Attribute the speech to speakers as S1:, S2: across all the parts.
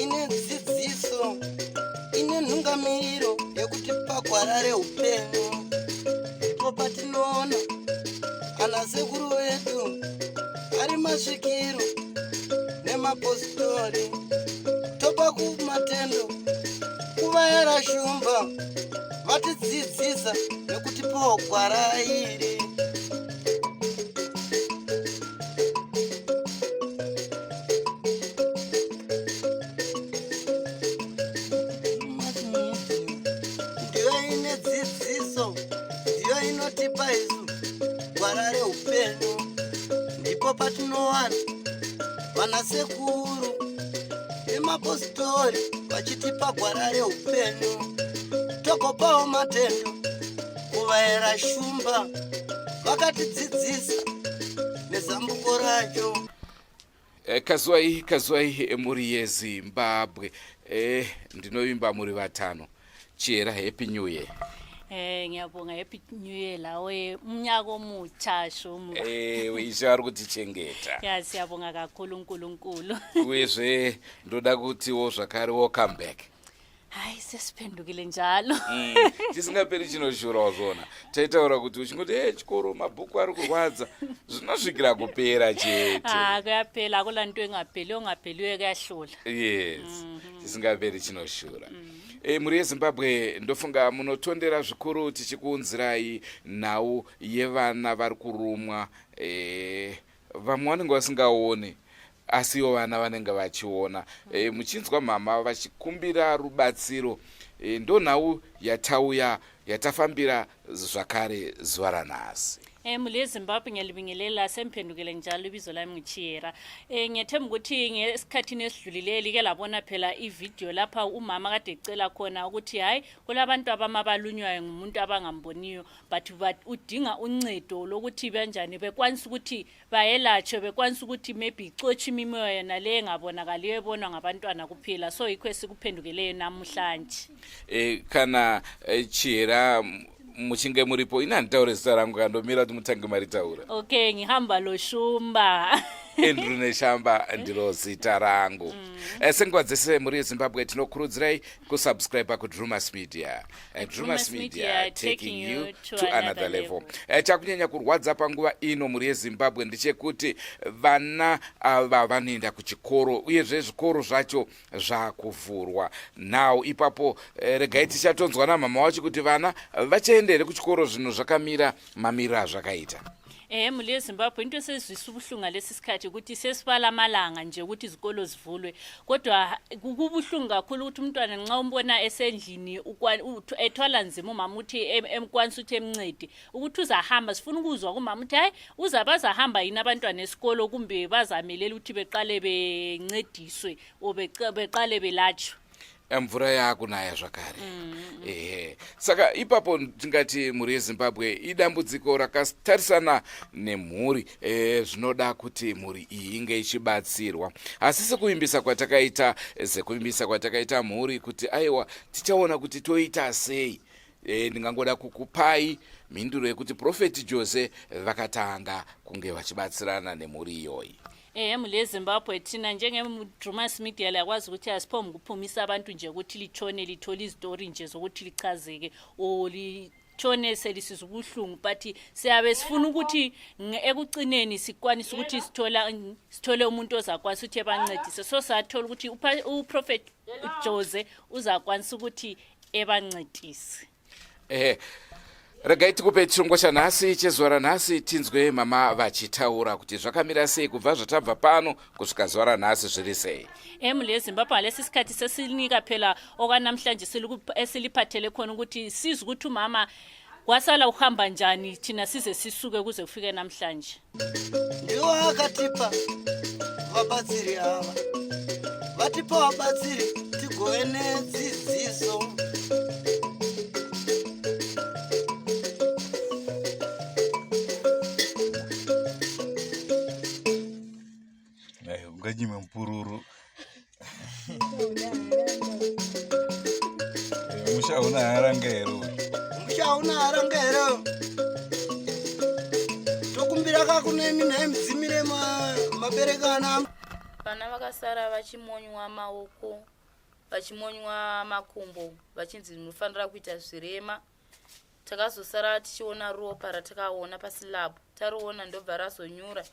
S1: ine dzidziso ine nhungamiriro yekuti pagwara reupenyu ndipo patinoona ana sekuru vedu ari masvikiro nemapositori topa kumatendo kuvayara shumba vatidzidzisa nekutipawo gwara iri. Ndiyo ine dzidziso, ndiyo inotipa isu gwara reupenyu, ndipo patinowana vanasekuru nemapositori vachitipa gwara reupenyu, togopawo matendo kuvayera shumba vakatidzidzisa nezambuko racho.
S2: Kazwai muri yeZimbabwe. Ndinoimba muri vatano. Chera, happy new year.
S3: Ngiyabonga, happy new year lawe umnyaka omutsha shumu.
S2: Uyishara kutichengeta.
S3: Ya siyabonga kakhulu uNkulunkulu.
S2: Wezve ndoda kuti wo zvakare wo come back.
S3: Hayi sesiphendukile njalo.
S2: Tisingaperi chinoshura zvona. Taitaura kuti uchingoti chikoro mabhuku ari kurwadza zvinosvikira kupera chete.
S3: Kuyapela akula nto engapheli ongapheliwe kuyahlola.
S2: Yes. Tisingaperi chinoshura. Muri yeZimbabwe ndofunga munotondera zvikuru tichikuunzirai nhau yevana vari kurumwa. Vamwe vanenge vasingaone asiwo vana vanenge vachiona. Muchinzwa mama vachikumbira rubatsiro. Ndo nhau yatauya yatafambira zvakare zuva ranhasi.
S3: Muri yeZimbabwe ngiyalibingelela semphendukele njalo ibizo lami ngiChiyera. Ngiyethemba ukuthi ngesikhathini esidlulileyo like labona phela ivideo lapha umama kade ecela khona ukuthi hayi kulabantu abamabalunywayo ngumuntu abangamboniyo but udinga uncedo lokuthi banjani bekwanisa ukuthi bayelatshwe bekwanisa ukuthi maybe ixotshe imimoya yona le engabonakaliyo ebonwa ngabantwana kuphela, so yikho esikuphendukeleyo namhlanje.
S2: Kana Chiyera muchinge muripo inanditaure zita rangu kandomira kuti mutange maritaura.
S3: Okay, ngihamba lo shumba.
S2: Andrew Neshamba ndiro zita rangu. Senguva dzese muri yeZimbabwe tinokurudzirai kusubscribe kuDrewmas Media. Drewmas Media taking you to another level. Chakunyanya kurwadza panguva ino muri yeZimbabwe ndechekuti vana ava vanoenda kuchikoro uyezve zvikoro zvacho zvakuvhurwa. Now ipapo regai tichatonzwa namama wacho kuti vana vachaendere kuchikoro zvino zvakamira mamira zvakaita.
S3: Muri yeZimbabwe into sezwisa ubuhlungu lesi sikhathi ukuthi sesibala amalanga nje ukuthi izikolo zivulwe, kodwa kubuhlungu kakhulu ukuthi umntwana nxa umbona esendlini ethwala nzima umama uthi emkwanisa ukuthi emncede ukuthi uzahamba. Sifuna ukuzwa kumama uthi hayi bazahamba yini abantwana esikolo kumbe bazamelela ukuthi beqale bencediswe o beqale belatshwe.
S2: Mvura yakunaya zvakare. Saka ipapo tingati muri yeZimbabwe idambudziko rakatarisana nemhuri. Zvinoda kuti mhuri iyi inge ichibatsirwa. Asi sekuimbisa kwatakaita mhuri kuti aiwa tichaona kuti toita sei. Ndingangoda kukupai mhinduro yekuti Prophet Jose vakatanga kunge vachibatsirana nemhuri iyoyi.
S3: Muri yeZimbabwe thina njengeDrewmas Media lakwazi ukuthi asiphomi kuphumisa abantu nje ukuthi litshone lithola izitori nje zokuthi lichazeke o litshone selisiza ubuhlungu, but siyabe sifuna ukuthi ekucineni sikwanisa ukuthi sithole umuntu ozakwanisa ukuthi ebancedise. So sathola ukuthi uProphet Jose uzakwanisa ukuthi ebancedise.
S2: Regai tikupe chirongwa chanhasi chezuva ranhasi tinzwe mama vachitaura kuti zvakamira sei kubva zvatabva pano kusvika zuva ranhasi zviri sei.
S3: Muri yeZimbabwe lesi sikhathi sesinika phela okwanamhlanje esiliphathele khona ukuthi sizwe ukuthi umama kwasala uhamba njani thina size sisuke kuze kufike namhlanje.
S1: Ndiwo akatipa vabatsiri ava vatipa vabatsiri tigove nedzidziso.
S4: Nganyime mpururu. Mushaona harangero.
S1: Mushaona harangero. Mabira kakunemi naimdzimire maberekana.
S4: Vana vakasara vachimonywa maoko, vachimonywa makumbo, vachinzi munofanira kuita zvirema. Takazosara tichiona ropa ratakaona pasilabhu, tariona ndobva razonyura.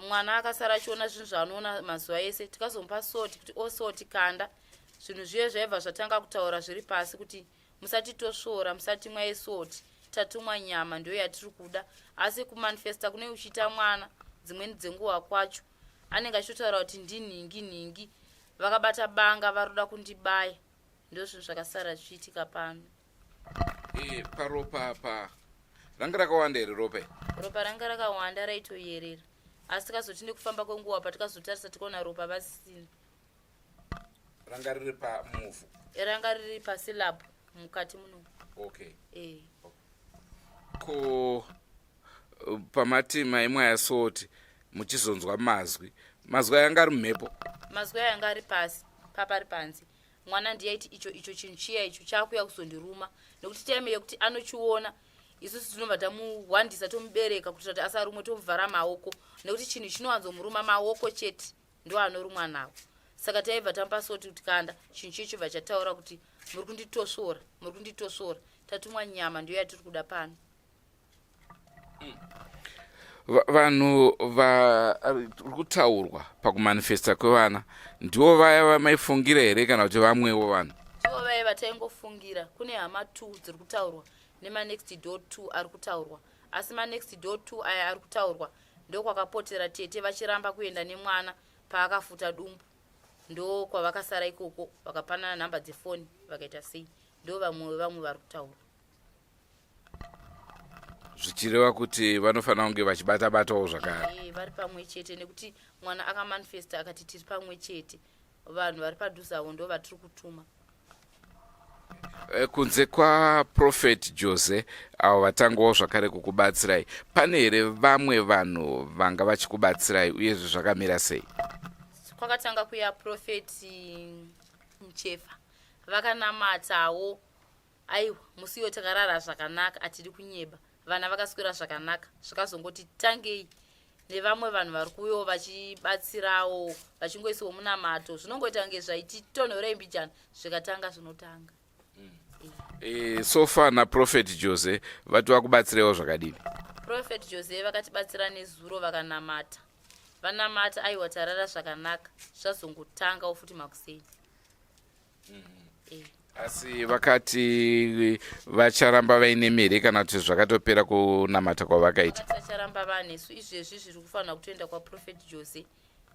S4: Mwana akasara achiona zvinhu zvaanoona mazuva ese, tikazomupa soti kuti osoti kanda. Zvinhu zviye zvaibva zvatanga kutaura zviri pasi kuti musati tosvora, musati mwaisoti, tatumwa nyama ndiyo yatiri kuda. Asi kumanifesta kune uchiita mwana, dzimweni dzenguva kwacho anenge achitotaura kuti ndinhingi, vakabata banga varoda kundibaya. Ndio zvinhu zvakasara zvichiitika pano.
S2: Paropa apa ranga rakawanda here ropa?
S4: Ropa ranga rakawanda raitoyerera, asi tikazoti nekufamba kwenguva patikazotarisa tikaona ropa vasisina.
S2: Ranga riri pamuvhu?
S4: Ranga riri pasilabhu mukati muno.
S2: Okay. Ko pamati maimwe yasoti muchizonzwa mazwi yanga ari mumhepo? Mazwi
S4: yanga ari pasi, papari panze. Mwana ndiyaiti icho chinhu chiya icho chakuya kuzondiruma, nekuti time yekuti anochiona isusu tinobva tamuhwandisa tomubereka kuitira kuti asarumwe tomuvhara maoko, nekuti chinhu chinowanzomuruma maoko chete ndo anorumwa nawo. Saka taibva tamupa soti kuti kanda, chinhu chichibva chataura kuti muri kunditosvora, tatumwa nyama ndiyo yatiri kuda pano.
S2: Vanhu vari kutaurwa pakumanifesta kwevana ndivo vaya vamaifungira here kana kuti vamwewo vanhu?
S4: Ndivo vaya vataingofungira. Kune hama 2 dziri kutaurwa nemanext door 2 ari kutaurwa, asi manext door 2 aya ari kutaurwa ndokwakapotera tete vachiramba kuenda nemwana paakafuta dumbu, ndo kwavakasara ikoko vakapanana nhamba dzefoni vakaita sei. Ndo vamwe vari kutaurwa,
S2: zvichireva kuti vanofanira kunge vachibata-batawo zvakare.
S4: Vari pamwe chete nekuti mwana akamanifesta akati tiri pamwe chete, vanhu vari padhuzawo ndo vatiri kutuma.
S2: Kunze kwaprofeti Jose avo vatangawo zvakare kukubatsirai, pane here vamwe vanhu vanga vachikubatsirai uyezve zvakamira sei?
S4: Kwakatanga kuya profeti Muchefa, vakanamatawo. Aiwa, musiyo takarara zvakanaka, atiri kunyeba. Vana vakaswera zvakanaka, zvikazongoti tangei nevamwe vanhu vari kuyo vachibatsirawo, vachingoisiwo munamato. Zvinongoita kunge zvaiti tonhorei mbijana, zvikatanga zvinotanga.
S2: So far naprofeti Jose vati vakubatsiraiwo zvakadini?
S4: Profeti Jose vakatibatsira nezuro, vakanamata. Vanamata, aiwa tarara zvakanaka, zvazongotanga futi makuseni.
S2: Asi vakati vacharamba vaine mhere kana kuti zvakatopera kunamata kwavakaita?
S4: Vacharamba vanesu, izvezvi zviri kufanira kutoenda kwaprofeti Jose,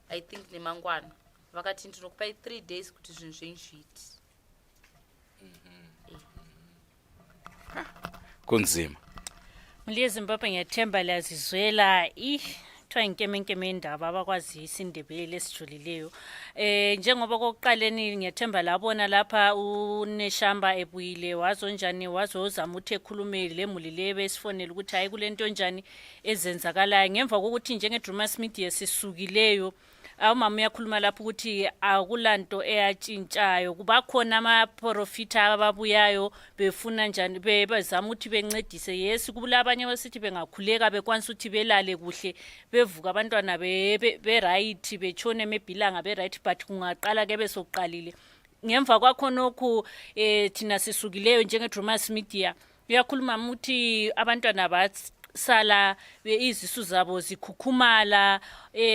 S4: I think nemangwana. Vakati ndinokupai 3 days kuti zvinhu zvenyu zviiti.
S2: Kunzima.
S3: Muli eZimbabwe ngiyathemba liyazizwela kuthiwa inkemenkeme endaba abakwazisa indebele esijulileyo. Njengoba kokuqaleni ngiyathemba labona lapha uNeshamba ebuyile wazonjani wazozama ukuthi ekhulume lemuli lebe esifonela ukuthi hayi kulento njani ezenzakalayo ngemva kokuthi njenge-Drewmas Media sisukileyo. Umama uyakhuluma lapho ukuthi akulanto eyatshintshayo, kuba khona amaprofita ababuyayo befuna njani bezama ukuthi bencedise. Yes, kubula abanye basithi bengakhuleka bekwanisa ukuthi belale kuhle bevuka abantwana be right betshone emebhilanga be right, but kungaqala ke besoqalile ngemva kwakho nokhu thina sisukileyo njenge-Drewmas Media uyakhuluma ukuthi abantwana sala izisu zabo zikhukhumala,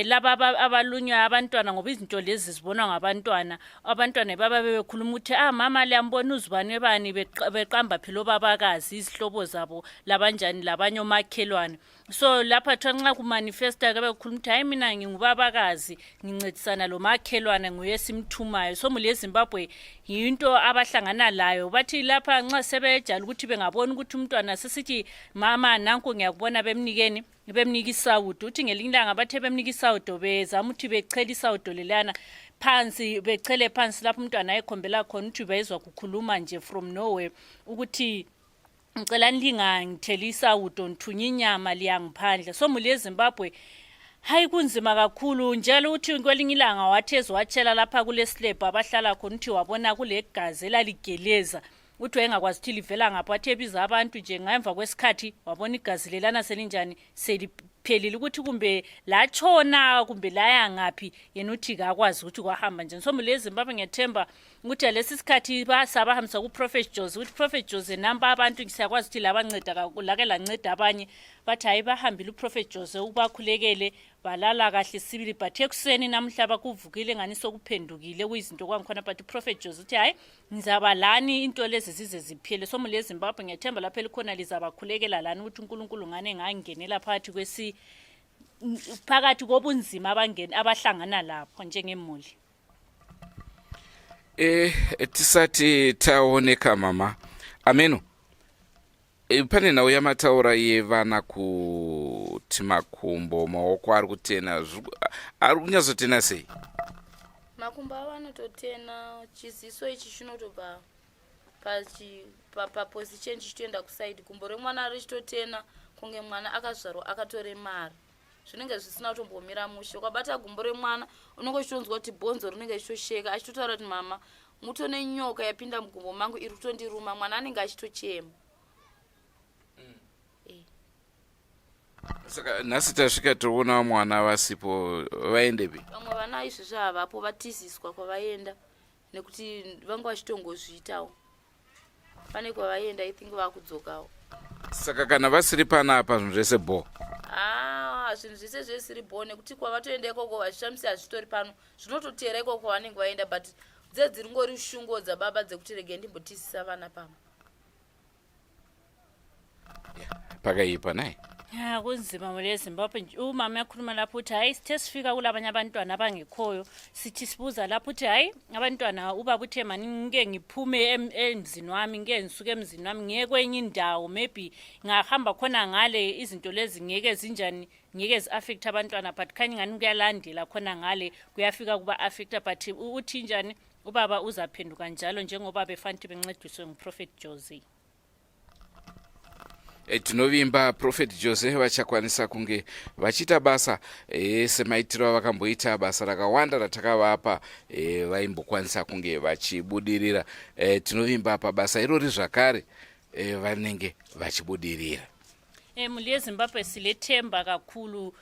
S3: laba abalunywa abantwana ngoba izinto lezi zibonwa ngabantwana. Abantwana baba bekhuluma ukuthi mama liyambona uzibane bani beqamba phela obabakazi izihlobo zabo labanjani labanye omakhelwane. So lapha nxa kumanifesta ke bekhuluma ukuthi hayi mina ngingubabakazi ngincedisana lo makhelwane nguye simthumayo. So muli eZimbabwe yinto abahlangana layo, bathi lapha nxa sebejala ukuthi bengabona ukuthi umntwana sesithi mama nanku ngiyakubona bemnika isawudo, uthi ngelinye ilanga bathe bemnika isawudo bezama ukuthi bechela isawudo lelana phansi, bechele phansi lapho umntwana ayekhombela khona ukuthi bayizwa kukhuluma nje from nowhere ukuthi ngicela lingangitheli isawudo ngithunya inyama liyangiphandla. So muli eZimbabwe hayi kunzima kakhulu, njalo uthi kwelinye ilanga wathezwa watshela lapha kule slab abahlala khona ukuthi wabona kule gazi elaligeleza uthi wayengakwazi ukuthi livela ngapho athi ebiza abantu nje ngemva kwesikhathi wabona igazi lelana selinjani seliphelile ukuthi kumbe latshona kumbe laya ngaphi yena uthi akwazi ukuthi kwahamba njani. So mule Zimbabwe ngiyethemba ukuthi lesi sikhathi basabahambisa kuProphet Jose ukuthi Prophet Jose namba abantu siyakwazi ukuthi labanceda kakhulu lake lanceda abanye bathi hayi bahambile uProphet Jose ubakhulekele balala kahle sibili but ekuseni namhla bakuvukile ngani sokuphendukile kuyizinto kwangikhona but uProphet Jose uthi hayi ngizabalani into lezi zize ziphele. So mule Zimbabwe ngiyethemba lapha elikhona lizabakhulekela lana ukuthi uNkulunkulu ngane ngangenela phakathi kwesi phakathi kobunzima abahlangana lapho njengemuli.
S2: Tisati taoneka mama ameno pane nhau yamataura yevana kuti makumbo maoko ari kutena ari kunyazotena sei?
S4: Makumbo avanototena chiziso ichi chinotobva paposition chichitoenda kusaidi. Gumbo remwana richitotena kunge mwana akazvarwa akatore mari zvinenge zvisina kutombomira mushe. Ukabata gumbo remwana unenge uchitonzwa kuti bhonzo rinenge richitosheka achitotaura kuti mama mutone nyoka yapinda mugumbo mangu iri kutondiruma. Mwana anenge achitochema.
S2: Saka nhasi tasvika toona mwana vasipo vaendepi?
S4: Vamwe vana izvezvi havapo vatiziswa kwavaenda nekuti vanga vachitongozviitawo. Pane kwavaenda I think vakudzokawo.
S2: Saka kana vasiri panapa zvinhu zvese bo
S4: zvinhu zvese zvisiri bo nekuti kwavatoenda ikoko vazvishamisi hazvitori pano zvinototera ikoko kwavanenge vaenda but dzedzingori shungo dzababa dzekuti rege ndimbotizisa vana pamo.
S2: pakaipa naye
S3: kunzima mule Zimbabwe umama yakhuluma lapho uthi hayi sithe sifika kulabanye abantwana abangekhoyo sithi sibuza lapho uthi hayi abantwana ubaba uthe mani ngike ngiphume emzini wami ngeke ngisuke emzini wami ngiye kwenye indawo maybe ngahamba khona ngale izinto lezi ngeke zinjani ngeke zi-affect abantwana but khanye ngani kuyalandela khona ngale kuyafika kuba affecta but uthi njani ubaba uzaphenduka njalo njengoba befanele bencediswe nguProphet Jose.
S2: Tinovimba Prophet Jose vachakwanisa kunge vachita basa semaitiro vakamboita basa rakawanda ratakavapa vaimbokwanisa kunge vachibudirira. Tinovimba pabasa irori zvakare vanenge vachibudirira.
S3: Muli Zimbabwe silethemba kakhulu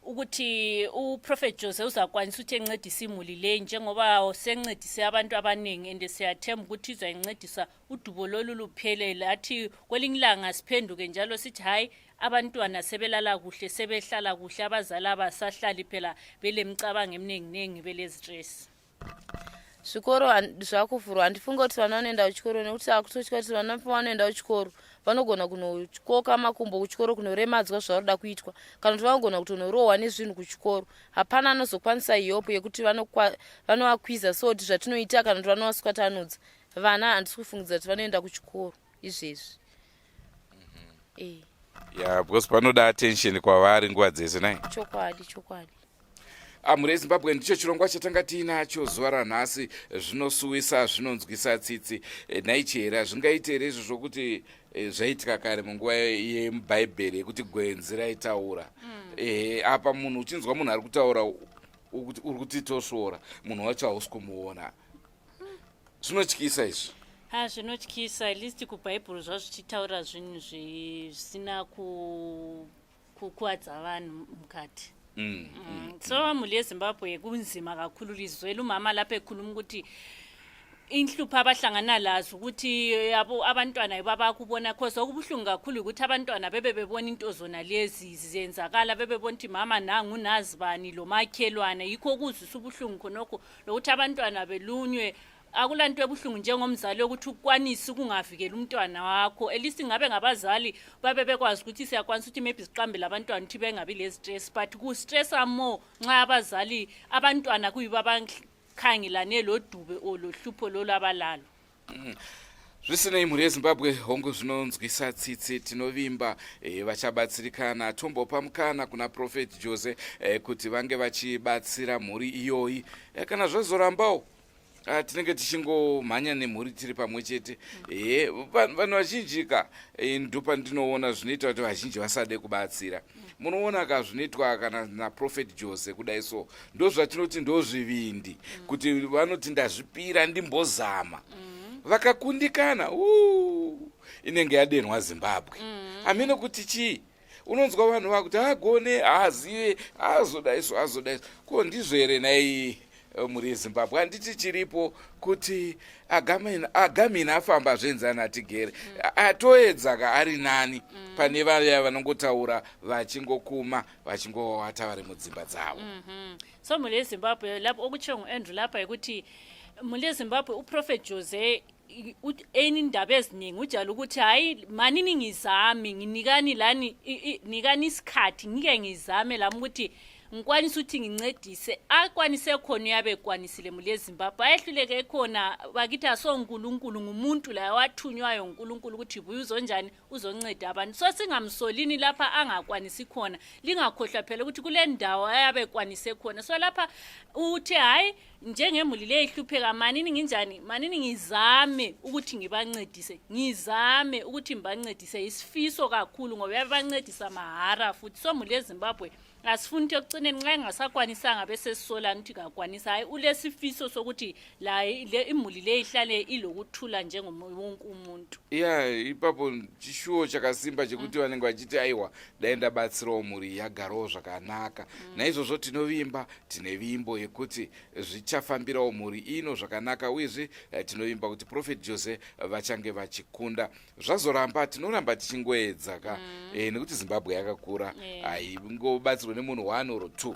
S3: ukuthi uProphet Jose uzakwanisa ukuthi encedise imuli le njengoba sencedise abantu abaningi ende siyathemba ukuthi izayincedisa udubo lolu luphelele athi kwelingilanga siphenduke njalo sithi hayi abantwana sebelala kuhle sebehlala kuhle abazali abasahlali phela belemcabango eminingi bele stress.
S4: Zvikoro zvakuvhurwa handifunga kuti vana vanoenda kuchikoro nekuti akutotya kuti vana pavanoenda kuchikoro vanogona kunokoka makumbo kuchikoro kunoremadzwa zvaroda kuitwa kana kuti vanogona kutonorohwa nezvinhu kuchikoro. Hapana anozokwanisa iyopo yekuti vanovakwiza so kuti zvatinoita kana kuti vanovaswatanudza vana handisi kufungidza kuti vanoenda kuchikoro izvezvi.
S2: Because panoda attention kwavari nguva dzese nai.
S4: Chokwadi.
S2: Mure Zimbabwe ndicho chirongwa chatanga tiinacho zuva ranhasi zvinosuwisa zvinonzwisa tsitsi naichera zvingaitere izvo zvokuti zvaitika kare munguva yemubhaibheri yekuti gwenzi raitaura. Apa munhu uchinzwa munhu ari kutaura uri kutitosvora munhu wacho hausi kumuona. Zvinotyisa izvi.
S3: Zvinotyisa at least kubhaibheri zvazvichitaura zvinhu zvisina kukuwadza vanhu mukati. So muli Zimbabwe kunzima kakhulu lizwela umama lapha ekhuluma ukuthi inhlupho abahlangana lazo ukuthi yabo abantwana babakubona cause okubuhlungu kakhulu ukuthi abantwana bebebona into zona lezi ziyenzakala bebebona ukuthi mama nangu nazibani lo makhelwane yikho kuzwisa ubuhlungu khonokho lokuthi abantwana belunywe. Akulanto ebuhlungu njengomzali ukuthi ukwanise kungavikela umntwana wakho at least ngabe ngabazali babe bekwazi ukuthi siyakwanisa ukuthi maybe siqambele abantwana ukuthi bengabi le stress but ku stress more nxa abazali abantwana kuyibo abakhangelane lo dube olohlupho lolabalalo.
S2: Zvisinei mhuri yeZimbabwe hongu zvinonzwisa tsitsi tinovimba vachabatsirikana tombopa mukana kuna Prophet Jose kuti vange vachibatsira mhuri iyoyi kana zvazorambawo tinenge tichingomhanya nemhuri tiri pamwe chete. Vanhu vazhinjika ndopa ndinoona zvinoita kuti vazhinji vasade kubatsira. Munoona ka zvinoitwa kana naProphet Jose kudai so ndo zvatinoti ndo zvivindi kuti vanoti ndazvipira ndimbozama. vakakundikana inenge yadenwa Zimbabwe. Amene kuti chii unonzwa vanhu vakuti agone azive azodaiso ko ndizvo here nai muri Zimbabwe handiti chiripo kuti agamina afamba zvenzana tigere atoedza ka ari nani pane vaya vanongotaura vachingokuma vachingowata vari mudzimba dzavo.
S3: So muri Zimbabwe lapho okutsho ngu-Andrew lapha yikuthi muri Zimbabwe uProfet Jose enindaba eziningi ujala ukuthi hayi manini ngizame nginikani lani nikani isikhathi ngike ngizame lami ukuthi ngikwanisa ukuthi ngincedise akwanise khona yabe kwanisile muri Zimbabwe ayehluleke khona bakithi asonkulunkulu ngumuntu la wathunywayo uNkulunkulu ukuthi buye uzonjani uzonceda abantu so singamsolini lapha angakwanisi khona lingakhohlwa phela ukuthi kule ndawo ayabe kwanise khona so lapha uthi hayi njengemuli le ihlupheka manini nginjani manini ngizame ukuthi ngibancedise ngizame ukuthi ngibancedise isifiso kakhulu ngoba yabancedisa mahara futhi so muri Zimbabwe asifuni ukuthi ekucineni nxa engasakwanisanga bese sisolana ukuthi kakwanisa hayi ulesifiso sokuthi la imuli le ihlale ilokuthula njengomuntu umuntu.
S2: Ipapo chishuwo chakasimba chekuti vanenge vachiti aiwa daenda batsirawo muri yagarawo zvakanaka. Naizvozvo tinovimba tine vimbo yekuti zvichafambirawo muri ino zvakanaka uyezve tinovimba kuti Prophet Jose vachange vachikunda. Zvazoramba tinoramba tichingoedza ka nekuti Zimbabwe yakakura haingobatsirwa nemunhu 1 or 2.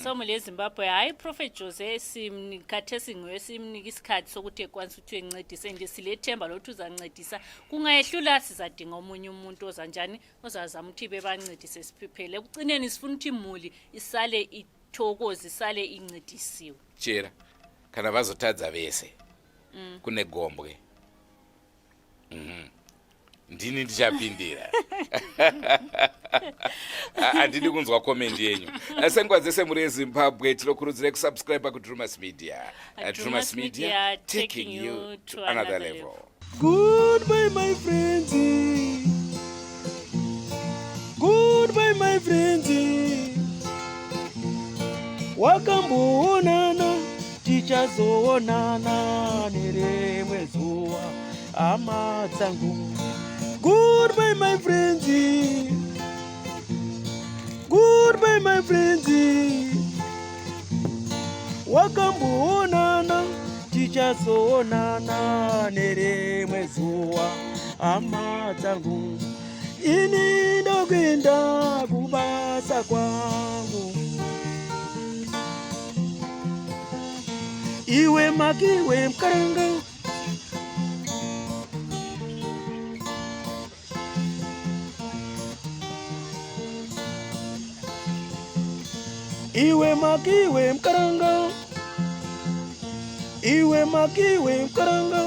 S3: So muri Zimbabwe hayi Prophet Jose simnikhathesi simnika isikhathi sokuthi ekwanisa ukuthi encedise nje silethemba lokuthi uzancedisa kungayehlula sizadinga omunye umuntu ozanjani ozazama ukuthi bebancedise siphiphele ekucineni sifuna ukuthi imuli isale ithokoza isale incedisiwe.
S2: Chera kana vazotadza vese kune gombwe ndini ndichapindira handidi kunzwa comment yenyu. Senguva dzese muri Zimbabwe tinokurudzira kusubscribe kuDrewmas Media. Drewmas Media taking you to another level.
S1: Goodbye my friends, goodbye my friends, wakamboonana tichazoonana nerimwe zuva hama dzangu. Goodbye my friends, goodbye my friends, wakamboonana tichazoonana nerimwe zuva hama dzangu. Ini ndokuenda kubasa kwangu, iwe makiwe mkaranga. Iwe makiwe mkaranga, iwe makiwe mkaranga.